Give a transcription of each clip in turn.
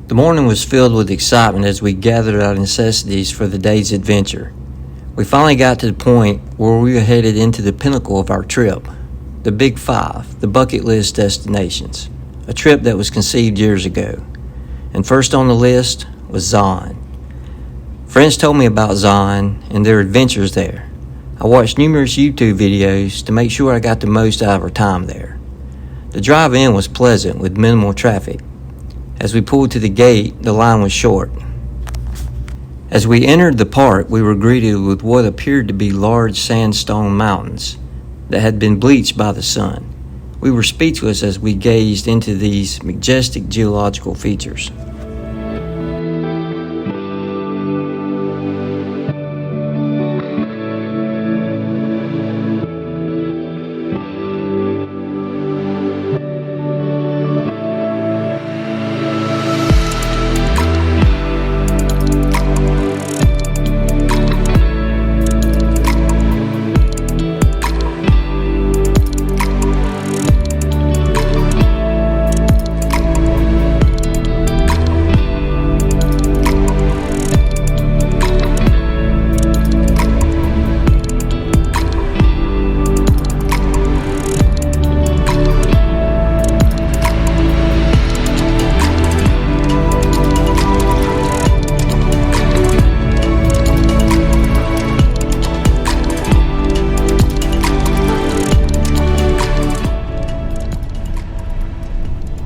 The morning was filled with excitement as we gathered our necessities for the day's adventure. We finally got to the point where we were headed into the pinnacle of our trip, the Big Five, the bucket list destinations, a trip that was conceived years ago. And first on the list was Zion. Friends told me about Zion and their adventures there. I watched numerous YouTube videos to make sure I got the most out of our time there. The drive in was pleasant with minimal traffic. As we pulled to the gate, the line was short. As we entered the park, we were greeted with what appeared to be large sandstone mountains that had been bleached by the sun. We were speechless as we gazed into these majestic geological features.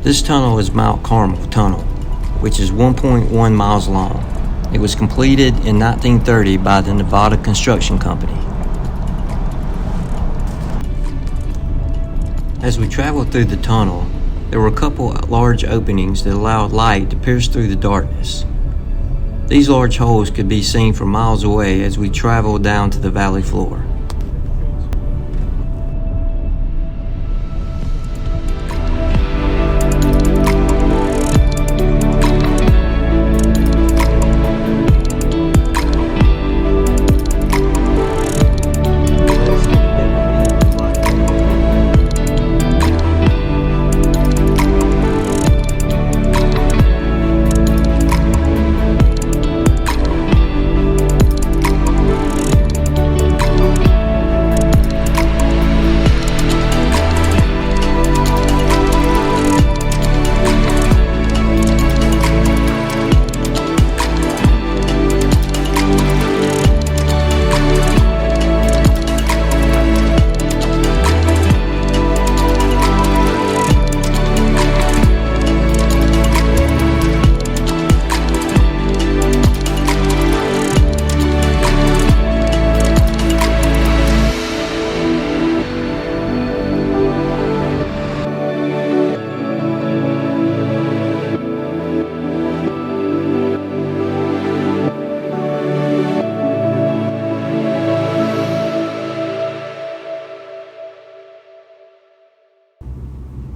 This tunnel is Mount Carmel Tunnel, which is 1.1 miles long. It was completed in 1930 by the Nevada Construction Company. As we traveled through the tunnel, there were a couple large openings that allowed light to pierce through the darkness. These large holes could be seen from miles away as we traveled down to the valley floor.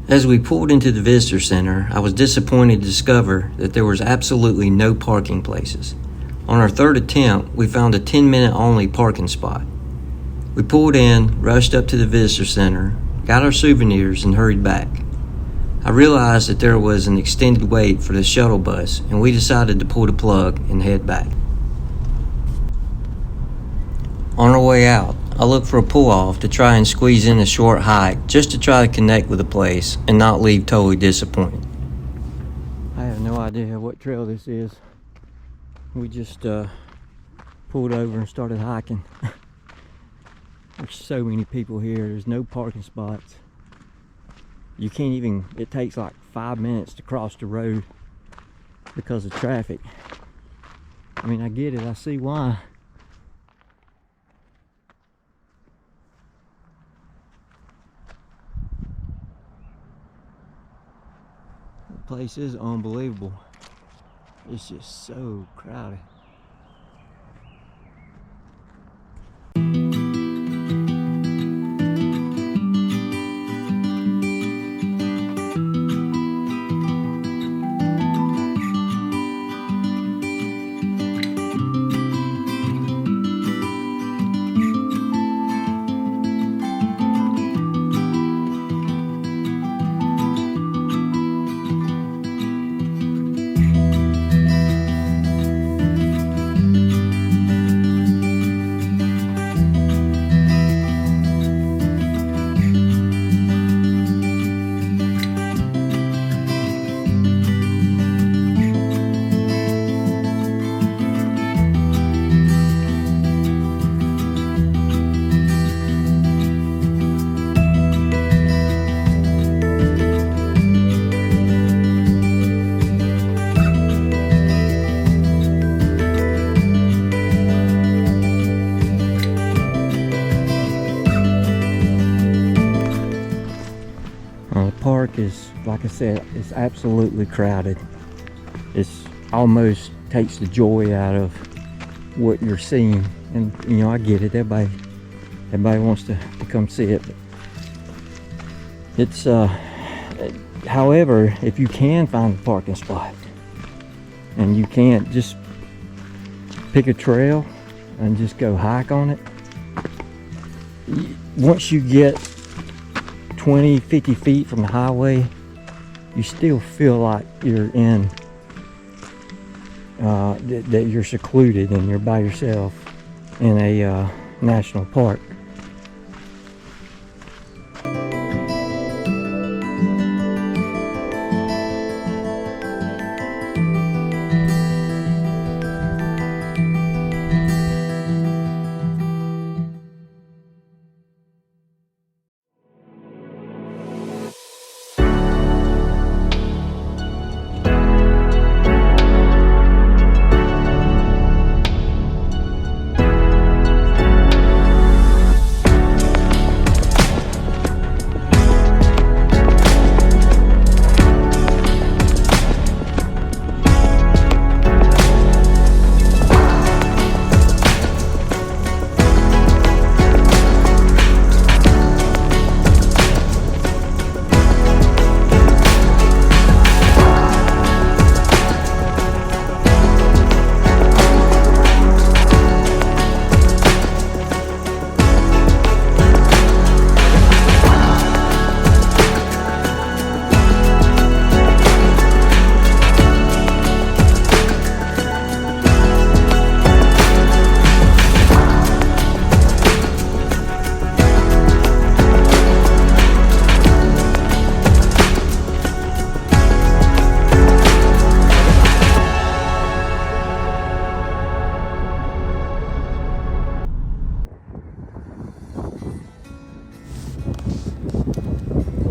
As we pulled into the visitor center, I was disappointed to discover that there was absolutely no parking places. On our third attempt, we found a 10-minute only parking spot. We pulled in, rushed up to the visitor center, got our souvenirs, and hurried back. I realized that there was an extended wait for the shuttle bus, and we decided to pull the plug and head back. On our way out, I looked for a pull-off to try and squeeze in a short hike just to try to connect with the place and not leave totally disappointed. I have no idea what trail this is. We just pulled over and started hiking. There's so many people here. There's no parking spots. You can't even, it takes like 5 minutes to cross the road because of traffic. I mean, I get it, I see why. The place is unbelievable. It's just so crowded. The park is, like I said, it's absolutely crowded. It's almost takes the joy out of what you're seeing. And you know, I get it. Everybody wants to come see it. But it's however, if you can find a parking spot and you can't, just pick a trail and just go hike on it. Once you get 20-50 feet from the highway, you still feel like you're in that you're secluded and you're by yourself in a national park.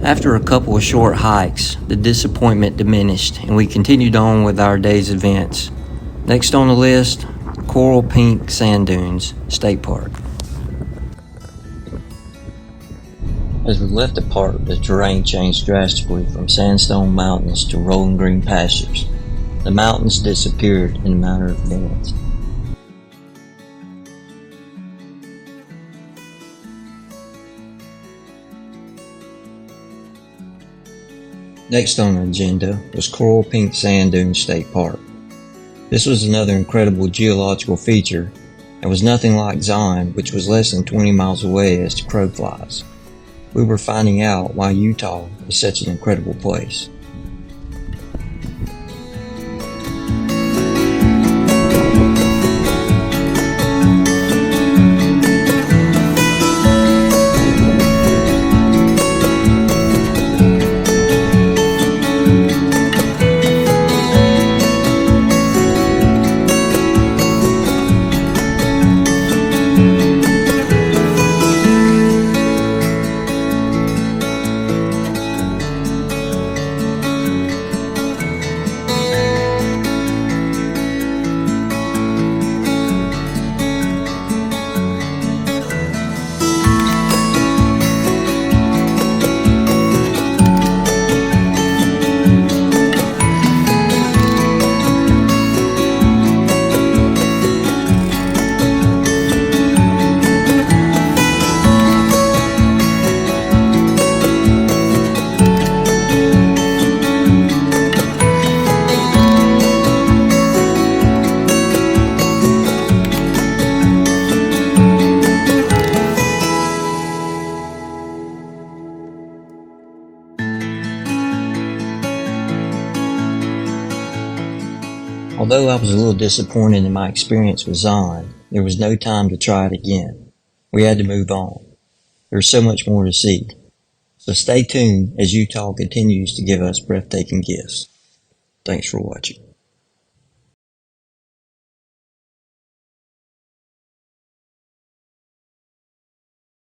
After a couple of short hikes, the disappointment diminished and we continued on with our day's events. Next on the list, Coral Pink Sand Dunes State Park. As we left the park, the terrain changed drastically from sandstone mountains to rolling green pastures. The mountains disappeared in a matter of minutes. Next on the agenda was Coral Pink Sand Dunes State Park. This was another incredible geological feature and was nothing like Zion, which was less than 20 miles away as the crow flies. We were finding out why Utah is such an incredible place. Although I was a little disappointed in my experience with Zion, there was no time to try it again. We had to move on. There's so much more to see. So stay tuned as Utah continues to give us breathtaking gifts. Thanks for watching.